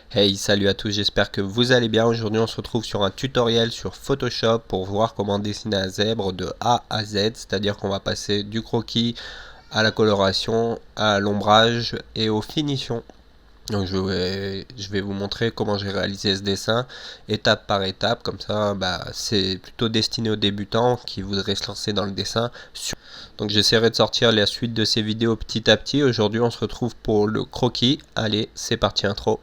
Hey, salut à tous, j'espère que vous allez bien. Aujourd'hui on se retrouve sur un tutoriel sur Photoshop pour voir comment dessiner un zèbre de A à Z, c'est-à-dire qu'on va passer du croquis à la coloration, à l'ombrage et aux finitions. Donc je vais vous montrer comment j'ai réalisé ce dessin étape par étape, comme ça c'est plutôt destiné aux débutants qui voudraient se lancer dans le dessin. Donc j'essaierai de sortir la suite de ces vidéos petit à petit. Aujourd'hui on se retrouve pour le croquis. Allez, c'est parti, intro.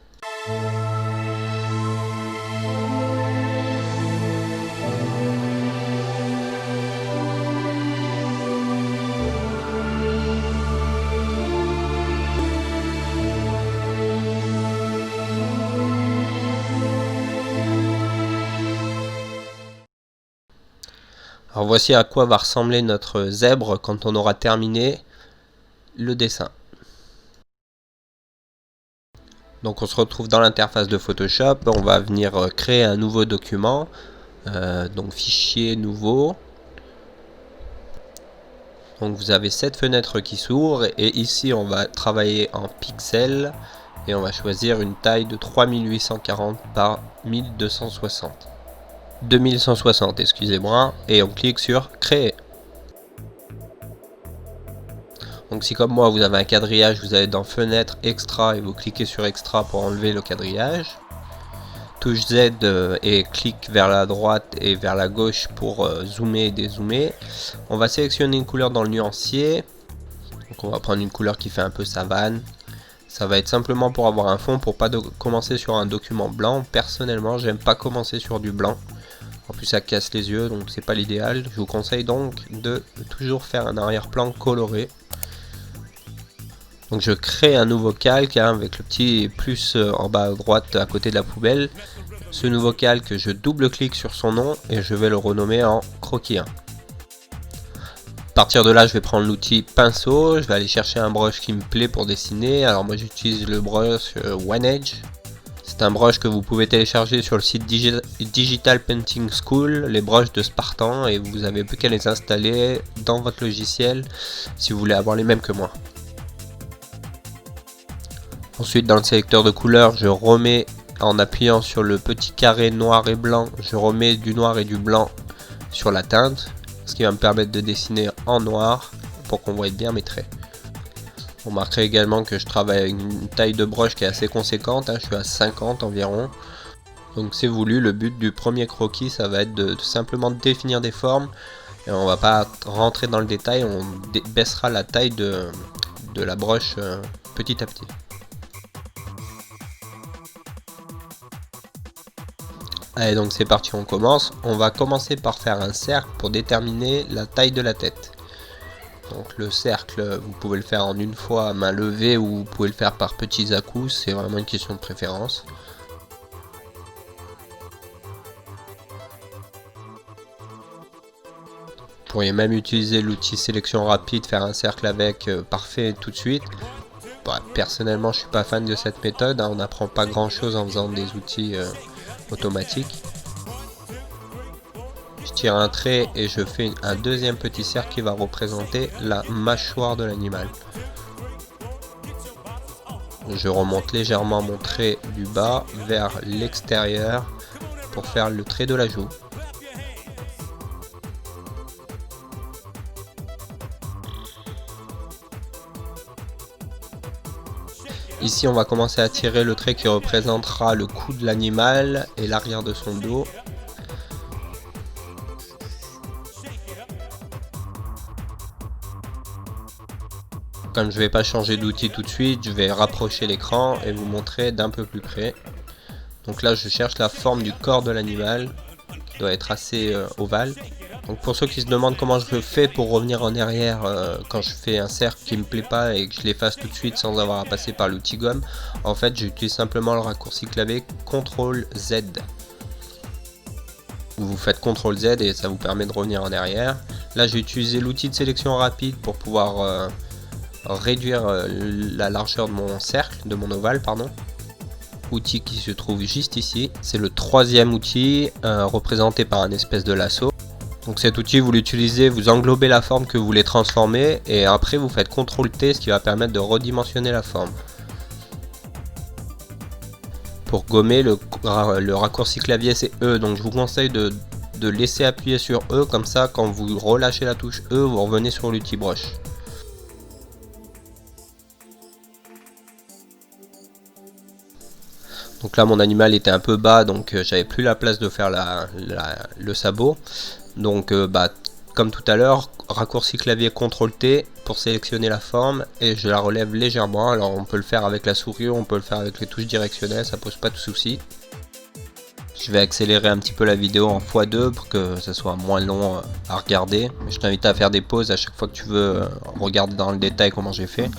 Alors voici à quoi va ressembler notre zèbre quand on aura terminé le dessin. Donc on se retrouve dans l'interface de Photoshop, on va venir créer un nouveau document, donc fichier nouveau. Donc vous avez cette fenêtre qui s'ouvre et ici on va travailler en pixels et on va choisir une taille de 3840 par 1260. 2160, excusez-moi, et on clique sur créer. Donc si comme moi vous avez un quadrillage, vous allez dans fenêtre extra et vous cliquez sur extra pour enlever le quadrillage. Touche Z et clic vers la droite et vers la gauche pour zoomer et dézoomer. On va sélectionner une couleur dans le nuancier. Donc on va prendre une couleur qui fait un peu savane. Ça va être simplement pour avoir un fond, pour pas commencer sur un document blanc. Personnellement, j'aime pas commencer sur du blanc. En plus ça casse les yeux, donc c'est pas l'idéal. Je vous conseille donc de toujours faire un arrière-plan coloré. Donc je crée un nouveau calque avec le petit plus en bas à droite à côté de la poubelle. Ce nouveau calque, je double-clique sur son nom et je vais le renommer en croquis 1. À partir de là, je vais prendre l'outil pinceau, je vais aller chercher un brush qui me plaît pour dessiner. Alors moi j'utilise le brush One Edge. C'est un brush que vous pouvez télécharger sur le site Digital Painting School, les brushes de Spartan, et vous avez plus qu'à les installer dans votre logiciel si vous voulez avoir les mêmes que moi. Ensuite dans le sélecteur de couleurs, je remets en appuyant sur le petit carré noir et blanc, je remets du noir et du blanc sur la teinte, ce qui va me permettre de dessiner en noir pour qu'on voie bien mes traits. Vous remarquerez également que je travaille avec une taille de brush qui est assez conséquente, je suis à 50 environ. Donc c'est voulu, le but du premier croquis ça va être de simplement définir des formes. Et on va pas rentrer dans le détail, on baissera la taille de la brush petit à petit. Allez, donc c'est parti, on commence. On va commencer par faire un cercle pour déterminer la taille de la tête. Donc le cercle, vous pouvez le faire en une fois à main levée ou vous pouvez le faire par petits à-coups, c'est vraiment une question de préférence. Vous pourriez même utiliser l'outil sélection rapide, faire un cercle avec, parfait tout de suite. Personnellement je suis pas fan de cette méthode, on n'apprend pas grand chose en faisant des outils automatiques. Je tire un trait et je fais un deuxième petit cercle qui va représenter la mâchoire de l'animal. Je remonte légèrement mon trait du bas vers l'extérieur pour faire le trait de la joue. Ici on va commencer à tirer le trait qui représentera le cou de l'animal et l'arrière de son dos. Comme je ne vais pas changer d'outil tout de suite, je vais rapprocher l'écran et vous montrer d'un peu plus près. Donc là je cherche la forme du corps de l'animal, qui doit être assez ovale. Donc pour ceux qui se demandent comment je fais pour revenir en arrière quand je fais un cercle qui me plaît pas et que je l'efface tout de suite sans avoir à passer par l'outil gomme, en fait j'utilise simplement le raccourci clavier CTRL Z. Vous faites CTRL Z et ça vous permet de revenir en arrière. Là j'ai utilisé l'outil de sélection rapide pour pouvoir réduire la largeur de mon cercle, de mon ovale pardon. Outil qui se trouve juste ici, c'est le troisième outil représenté par un espèce de lasso. Donc cet outil vous l'utilisez, vous englobez la forme que vous voulez transformer et après vous faites CTRL T, ce qui va permettre de redimensionner la forme. Pour gommer, le raccourci clavier c'est E, donc je vous conseille de laisser appuyer sur E, comme ça quand vous relâchez la touche E, vous revenez sur l'outil brush. Donc là mon animal était un peu bas, donc j'avais plus la place de faire le sabot. Donc comme tout à l'heure, raccourci clavier CTRL T pour sélectionner la forme et je la relève légèrement. Alors on peut le faire avec la souris, on peut le faire avec les touches directionnelles, ça pose pas de souci. Je vais accélérer un petit peu la vidéo en x2 pour que ça soit moins long à regarder. Je t'invite à faire des pauses à chaque fois que tu veux regarder dans le détail comment j'ai fait.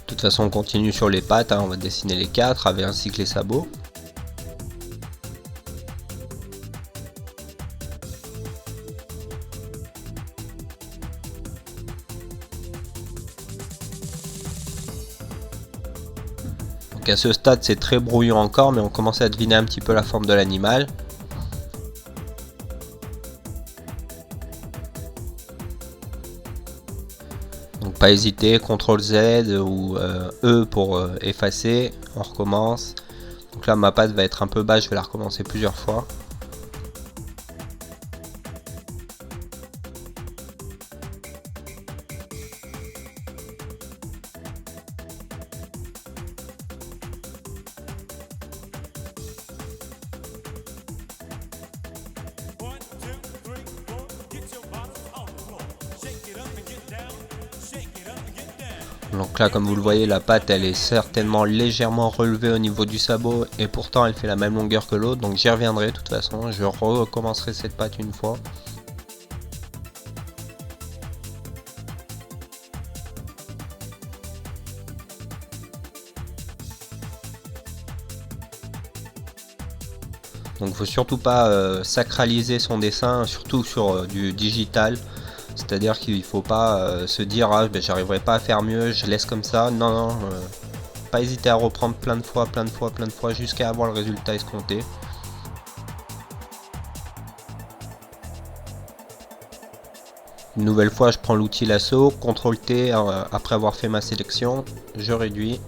De toute façon on continue sur les pattes, hein, on va dessiner les 4 avec ainsi que les sabots. Donc à ce stade c'est très brouillon encore, mais on commence à deviner un petit peu la forme de l'animal. Donc pas hésiter, CTRL Z ou E pour effacer, on recommence. Donc là ma patte va être un peu basse, je vais la recommencer plusieurs fois. Donc là comme vous le voyez, la patte elle est certainement légèrement relevée au niveau du sabot et pourtant elle fait la même longueur que l'autre, donc j'y reviendrai de toute façon, je recommencerai cette patte une fois. Donc faut surtout pas sacraliser son dessin, surtout sur du digital. C'est-à-dire qu'il faut pas se dire ah ben j'arriverai pas à faire mieux, je laisse comme ça. Non non, pas hésiter à reprendre plein de fois jusqu'à avoir le résultat escompté. Une nouvelle fois je prends l'outil lasso, CTRL T après avoir fait ma sélection, je réduis.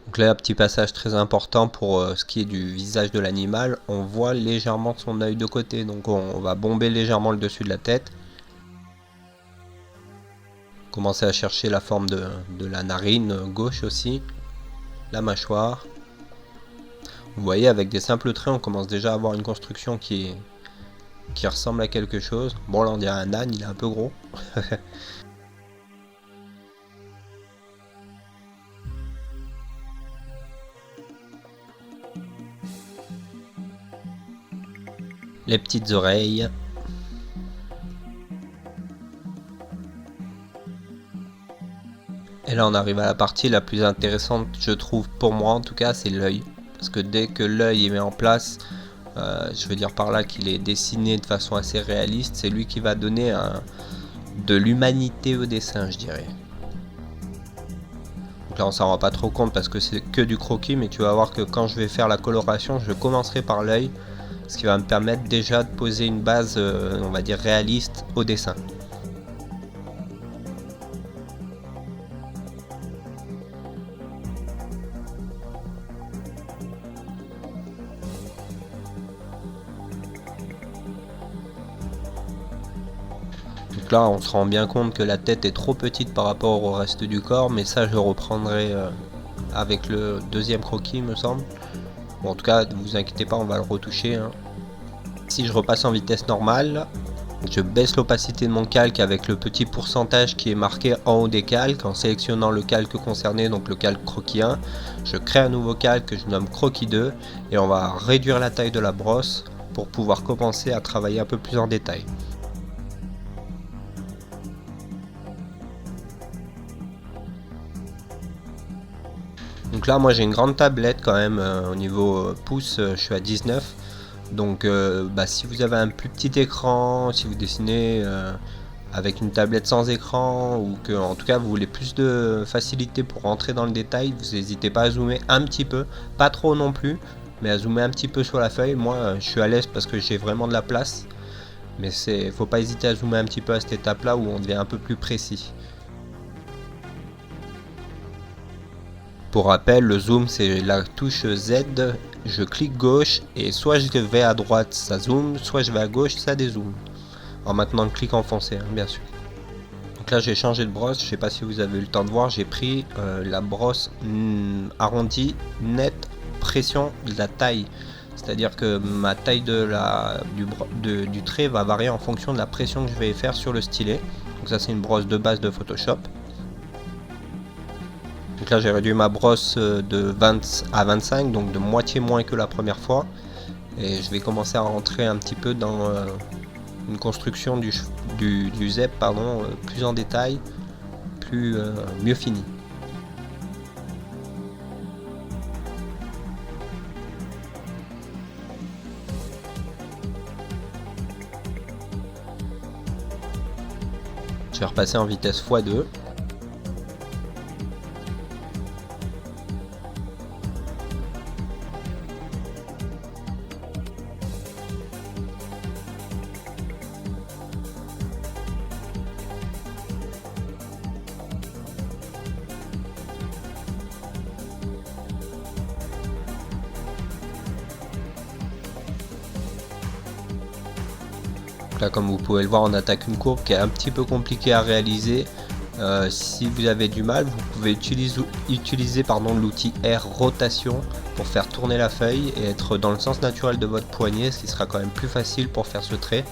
Donc là, un petit passage très important pour ce qui est du visage de l'animal, on voit légèrement son œil de côté, donc on va bomber légèrement le dessus de la tête. Commencer à chercher la forme de la narine gauche aussi, la mâchoire. Vous voyez, avec des simples traits, on commence déjà à avoir une construction qui ressemble à quelque chose. Bon là on dirait un âne, il est un peu gros. Les petites oreilles. Et là on arrive à la partie la plus intéressante, je trouve, pour moi en tout cas, c'est l'œil. Parce que dès que l'œil est mis en place, je veux dire par là qu'il est dessiné de façon assez réaliste, c'est lui qui va donner de l'humanité au dessin, je dirais. Donc là on s'en rend pas trop compte parce que c'est que du croquis, mais tu vas voir que quand je vais faire la coloration, je commencerai par l'œil. Ce qui va me permettre déjà de poser une base, on va dire réaliste au dessin. Donc là on se rend bien compte que la tête est trop petite par rapport au reste du corps, mais ça je reprendrai avec le deuxième croquis me semble. Bon, en tout cas ne vous inquiétez pas, on va le retoucher, hein. Si je repasse en vitesse normale, je baisse l'opacité de mon calque avec le petit pourcentage qui est marqué en haut des calques. En sélectionnant le calque concerné, donc le calque croquis 1, je crée un nouveau calque que je nomme croquis 2 et on va réduire la taille de la brosse pour pouvoir commencer à travailler un peu plus en détail. Donc là moi j'ai une grande tablette quand même, au niveau pouce je suis à 19. Donc si vous avez un plus petit écran, si vous dessinez avec une tablette sans écran, ou que en tout cas vous voulez plus de facilité pour rentrer dans le détail, vous n'hésitez pas à zoomer un petit peu, pas trop non plus, mais à zoomer un petit peu sur la feuille. Moi je suis à l'aise parce que j'ai vraiment de la place, mais faut pas hésiter à zoomer un petit peu à cette étape là où on devient un peu plus précis. Pour rappel, le zoom c'est la touche Z, je clique gauche et soit je vais à droite ça zoome, soit je vais à gauche ça dézoome. En maintenant le clic enfoncé, hein, bien sûr. Donc là j'ai changé de brosse, je sais pas si vous avez eu le temps de voir, j'ai pris la brosse arrondie, nette, pression de la taille. C'est-à-dire que ma taille du trait va varier en fonction de la pression que je vais faire sur le stylet. Donc ça c'est une brosse de base de Photoshop. Donc là j'ai réduit ma brosse de 20 à 25, donc de moitié moins que la première fois. Et je vais commencer à rentrer un petit peu dans une construction du ZEP plus en détail, mieux fini. Je vais repasser en vitesse x2. Là, comme vous pouvez le voir, on attaque une courbe qui est un petit peu compliquée à réaliser. Si vous avez du mal, vous pouvez utiliser l'outil R rotation pour faire tourner la feuille et être dans le sens naturel de votre poignet, ce qui sera quand même plus facile pour faire ce trait.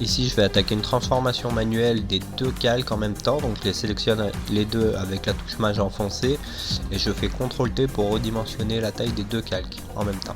Ici je vais attaquer une transformation manuelle des deux calques en même temps, donc je les sélectionne les deux avec la touche Maj enfoncée et je fais CTRL T pour redimensionner la taille des deux calques en même temps.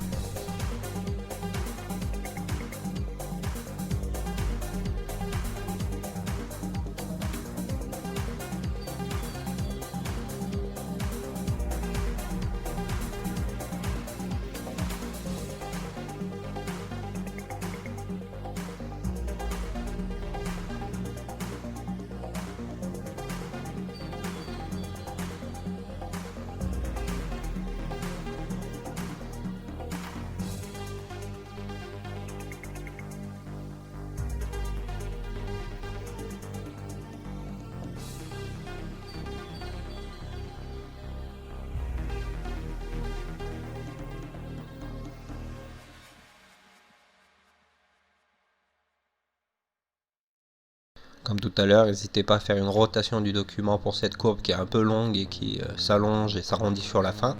Comme tout à l'heure, n'hésitez pas à faire une rotation du document pour cette courbe qui est un peu longue et qui s'allonge et s'arrondit sur la fin.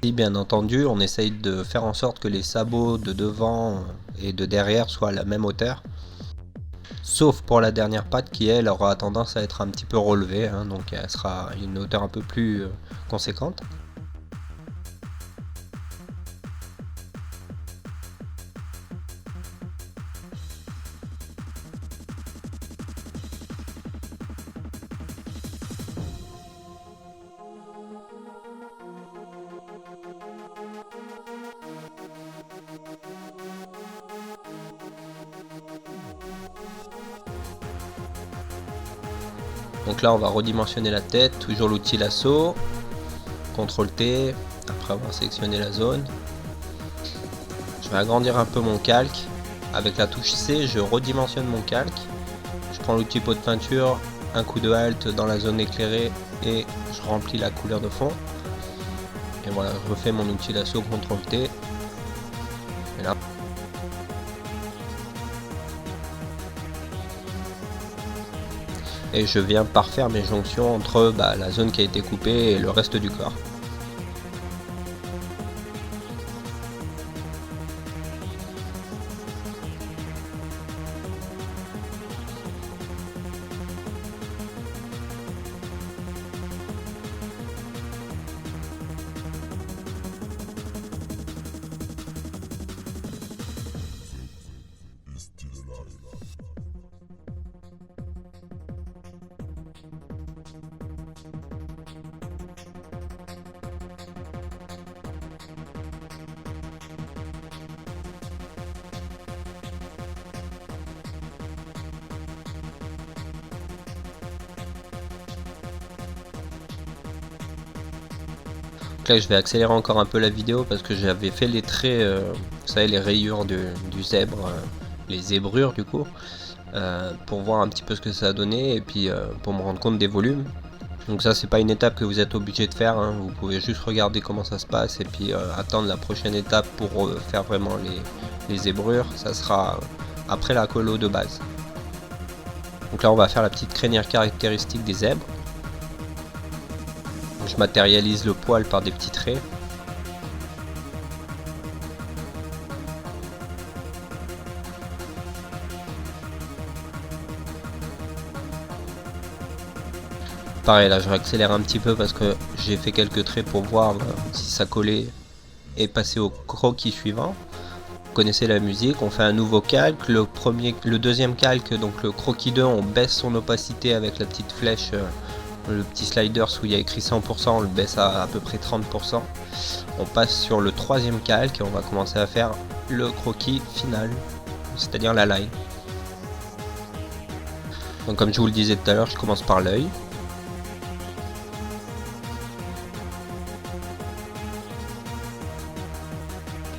Et bien entendu, on essaye de faire en sorte que les sabots de devant et de derrière soient à la même hauteur. Sauf pour la dernière patte qui elle aura tendance à être un petit peu relevée, hein, donc elle sera à une hauteur un peu plus conséquente. Donc là on va redimensionner la tête, toujours l'outil lasso, CTRL T, après avoir sélectionné la zone. Je vais agrandir un peu mon calque. Avec la touche C, je redimensionne mon calque. Je prends l'outil pot de peinture, un coup de halte dans la zone éclairée et je remplis la couleur de fond. Et voilà, je refais mon outil lasso, CTRL T. Et là. Et je viens parfaire mes jonctions entre la zone qui a été coupée et le reste du corps. Là je vais accélérer encore un peu la vidéo parce que j'avais fait les traits, vous savez, les rayures du zèbre, les zébrures du coup, pour voir un petit peu ce que ça a donné et puis pour me rendre compte des volumes. Donc ça c'est pas une étape que vous êtes obligé de faire, hein. Vous pouvez juste regarder comment ça se passe et puis attendre la prochaine étape pour faire vraiment les zébrures. Ça sera après la colo de base. Donc là on va faire la petite crinière caractéristique des zèbres. Je matérialise le poil par des petits traits. Pareil, là je réaccélère un petit peu parce que j'ai fait quelques traits pour voir si ça collait et passer au croquis suivant. Vous connaissez la musique, on fait un nouveau calque. Le deuxième calque, donc le croquis 2, on baisse son opacité avec la petite flèche. Le petit slider où il y a écrit 100%, on le baisse à peu près 30%. On passe sur le troisième calque et on va commencer à faire le croquis final, c'est-à-dire la line. Donc comme je vous le disais tout à l'heure, je commence par l'œil.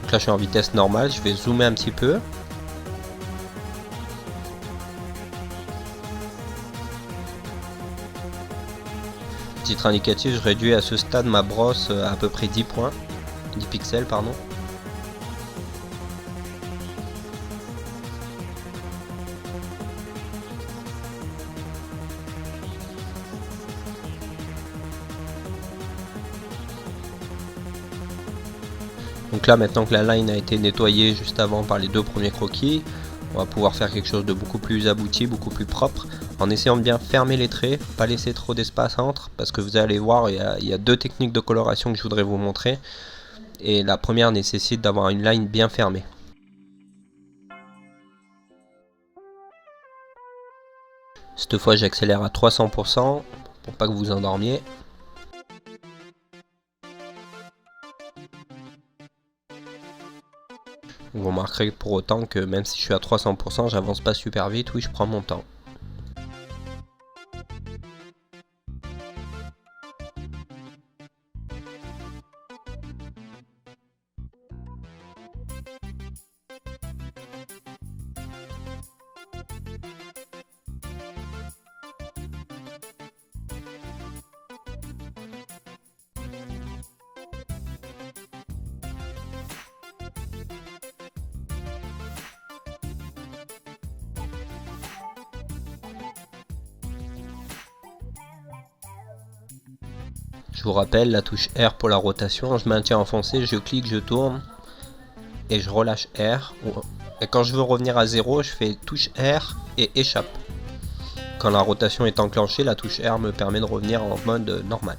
Donc là je suis en vitesse normale, je vais zoomer un petit peu. Titre indicatif, je réduis à ce stade ma brosse à peu près 10 points, 10 pixels pardon. Donc là maintenant que la line a été nettoyée juste avant par les deux premiers croquis, on va pouvoir faire quelque chose de beaucoup plus abouti, beaucoup plus propre, en essayant de bien fermer les traits, pas laisser trop d'espace entre, parce que vous allez voir, il y a deux techniques de coloration que je voudrais vous montrer, et la première nécessite d'avoir une line bien fermée. Cette fois j'accélère à 300% pour pas que vous endormiez. Vous remarquerez pour autant que même si je suis à 300%, j'avance pas super vite, oui je prends mon temps. Je vous rappelle la touche R pour la rotation, je maintiens enfoncé, je clique, je tourne et je relâche R. Et quand je veux revenir à 0, je fais touche R et échappe. Quand la rotation est enclenchée, la touche R me permet de revenir en mode normal.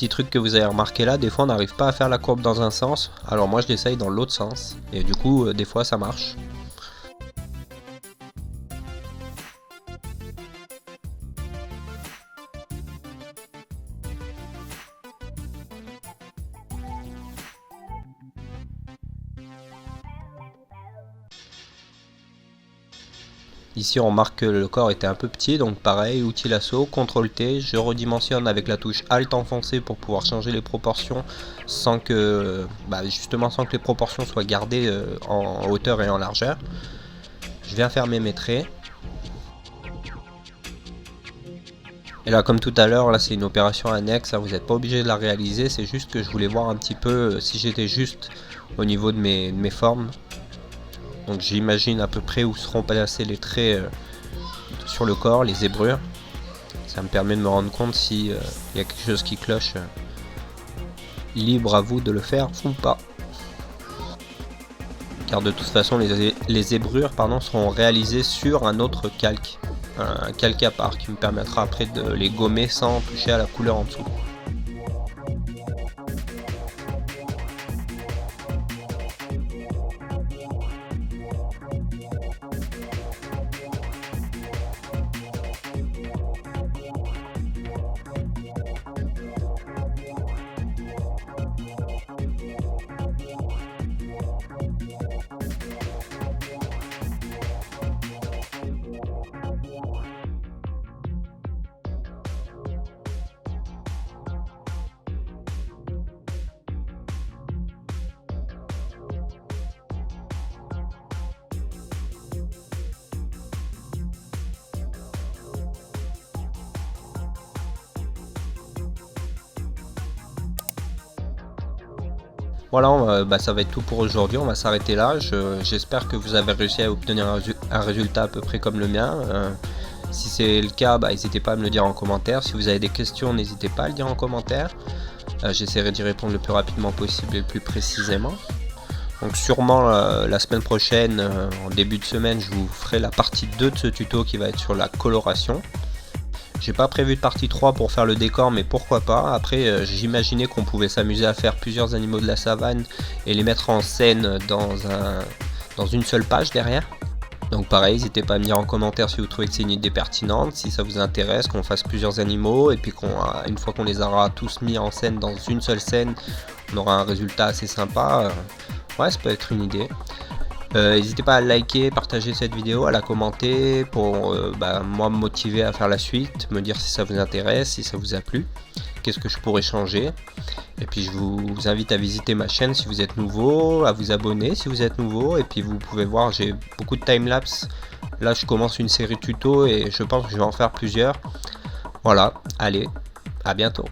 Petit truc que vous avez remarqué là, des fois on n'arrive pas à faire la courbe dans un sens, alors moi je l'essaye dans l'autre sens, et du coup des fois ça marche. Ici on remarque que le corps était un peu petit, donc pareil, outil lasso, CTRL T, je redimensionne avec la touche Alt enfoncée pour pouvoir changer les proportions sans que, justement sans que les proportions soient gardées en hauteur et en largeur. Je viens fermer mes traits. Et là comme tout à l'heure, là c'est une opération annexe, hein, vous n'êtes pas obligé de la réaliser, c'est juste que je voulais voir un petit peu si j'étais juste au niveau de mes formes. Donc j'imagine à peu près où seront placés les traits sur le corps, les zébrures. Ça me permet de me rendre compte s'il y a quelque chose qui cloche. Libre à vous de le faire ou pas. Car de toute façon les zébrures seront réalisées sur un autre calque. Un calque à part qui me permettra après de les gommer sans toucher à la couleur en dessous. Voilà, ça va être tout pour aujourd'hui, on va s'arrêter là. J'espère que vous avez réussi à obtenir un résultat à peu près comme le mien. Si c'est le cas, n'hésitez pas à me le dire en commentaire. Si vous avez des questions, n'hésitez pas à le dire en commentaire. J'essaierai d'y répondre le plus rapidement possible et le plus précisément. Donc sûrement la semaine prochaine, en début de semaine, je vous ferai la partie 2 de ce tuto qui va être sur la coloration. J'ai pas prévu de partie 3 pour faire le décor, mais pourquoi pas. Après j'imaginais qu'on pouvait s'amuser à faire plusieurs animaux de la savane et les mettre en scène dans une seule page derrière. Donc pareil, n'hésitez pas à me dire en commentaire si vous trouvez que c'est une idée pertinente, si ça vous intéresse qu'on fasse plusieurs animaux et puis une fois qu'on les aura tous mis en scène dans une seule scène, on aura un résultat assez sympa. Ouais, ça peut être une idée. N'hésitez pas à liker, partager cette vidéo, à la commenter pour moi me motiver à faire la suite, me dire si ça vous intéresse, si ça vous a plu, qu'est-ce que je pourrais changer. Et puis je vous invite à visiter ma chaîne si vous êtes nouveau, à vous abonner si vous êtes nouveau, et puis vous pouvez voir, j'ai beaucoup de timelapse. Là je commence une série tuto et je pense que je vais en faire plusieurs. Voilà, allez, à bientôt.